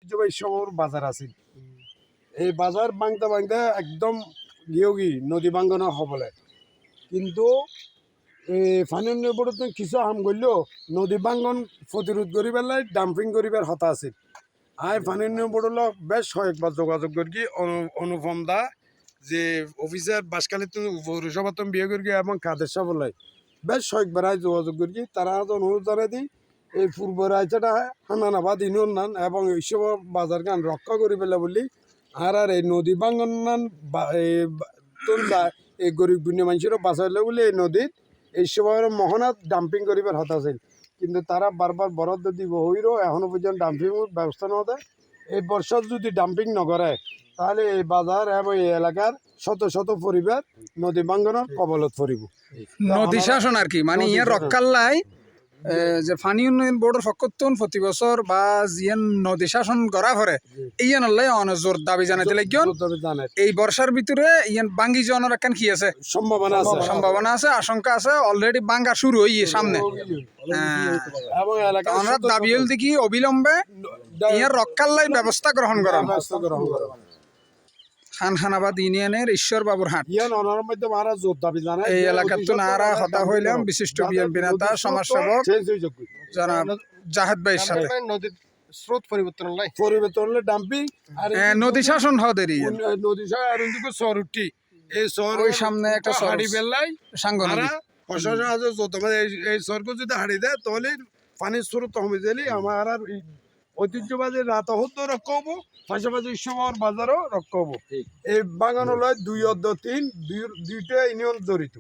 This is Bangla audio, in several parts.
ঐতিহ্যবাহী শহর বাজার আছে। এই বাজার ভাঙতে ভাঙতে একদম গিয়ে নদী ভাঙ্গনের হবলে, কিন্তু এই পানীয় বোর্ডত কিছু হাম করলেও নদী ভাঙ্গন প্রতিরোধ করি পেলাই ডাম্পিং করিবার হতা আছে। আয় পানীয় বোর্ডল বেশ কয়েকবার যোগাযোগ করি অনুপম দা যে অফিসার বাসকালী পৌরসভা তো বিয়ে করি এবং কাদের সাবলাই বেশ কয়েকবার যোগাযোগ করি। তারা অনুরোধ জানাই দিই এই পূর্ব রাজ্যটা হানানাবাদ ইউনিয়ন নান এবং এইসব বাজার গান রক্ষা করি পেলে বলি আর এই নদী ভাঙ্গন নান এই গরিব গুণী মানুষেরও বাঁচাইলে বলে এই নদীত এই সময়ের মহনাত ডাম্পিং করিবার হতা আছে, কিন্তু তারা বারবার বরাদ্দ দিব হইরও এখনো পর্যন্ত ডাম্পিং ব্যবস্থা না দেয়। এই বর্ষার যদি ডাম্পিং নকরে তাহলে এই বাজার এবং এই এলাকার শত শত পরিবার নদী ভাঙ্গনের কবলত পড়িব। নদী শাসন আর কি মানে ইয়ার রক্ষাল্লাই যে পানি উন্নয়ন বোর্ডের পক্ষতুন প্রতি বছর বা জিয়ান নদী শাসন করা পরে ইয়ান লাই অনজোর দাবি জানাতে লাগিয়ন এই বর্ষার ভিতরে ইয়ান বাঙ্গি যাওয়ার একখান কি আছে সম্ভাবনা আছে আশঙ্কা আছে অলরেডি বাঙ্গা শুরু হইয়ে সামনে। আমরা দাবি হল দেখি অবিলম্বে ইয়ার রক্ষাল্লাই ব্যবস্থা গ্রহণ করা। খানখানাবাদ ইউনিয়নের ঈশ্বরবাবুর হাট এই এলাকার তো নারা হতা হইলাম বিশিষ্ট বিএনপি নেতা সমাজসেবক জনাব জাহেদ ভাইয়ের সাথে। স্রোত পরিবর্তন হলে ডাম্পিং আর নদী শাসন হদেরই নদী আর সরুটি এই শহর ওই সামনে একটা হাড়ি বেলাই সাঙ্গ প্রশাসন আছে এই সরকার যদি হাড়ি দেয় তাহলে পানির স্রোত কমে গেলে আমার আর ঐতিহ্যবাদী রাত হতো রক্ষা হবো, পাশাপাশি সময় বাজারও রক্ষা হবো। এই বাগান হলো 2 অর্ধ 3 দুইটা ইউনিয়ন জড়িত।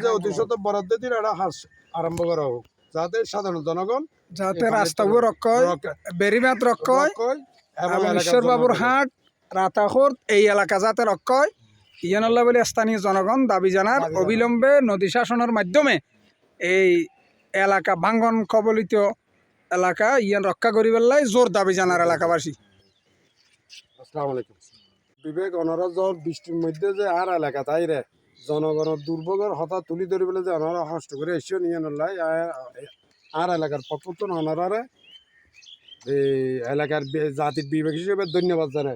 যে অতিশত বরাদ্দ দিন একটা হাস আরম্ভ করা হোক যাতে সাধারণ জনগণ যাতে রাস্তাও রক্ষা হয়, বেরিবাদ রক্ষা হয় এবং ঈশ্বরবাবুর হাট রাতাখোর এই এলাকা যাতে রক্ষা হয় ইয়ানাল্লাহ বলে স্থানীয় জনগণ দাবি জানার অবিলম্বে নদী শাসনের মাধ্যমে এই এলাকা ভাঙ্গন কবলিত এলাকা ইয়ান রক্ষা করিবার লাই জোর দাবি জানার এলাকাবাসী। আসসালামু আলাইকুম। বিবেক অনারা জ্বর বৃষ্টির মধ্যে যে আর এলাকা তাই রে জনগণের দুর্ভোগের হতা তুলি ধরি বলে যে অনারা কষ্ট করে এসেও নিয়ে নলাই আর এলাকার পথপতন অনারারে এই এলাকার জাতির বিবেক হিসেবে ধন্যবাদ জানাই।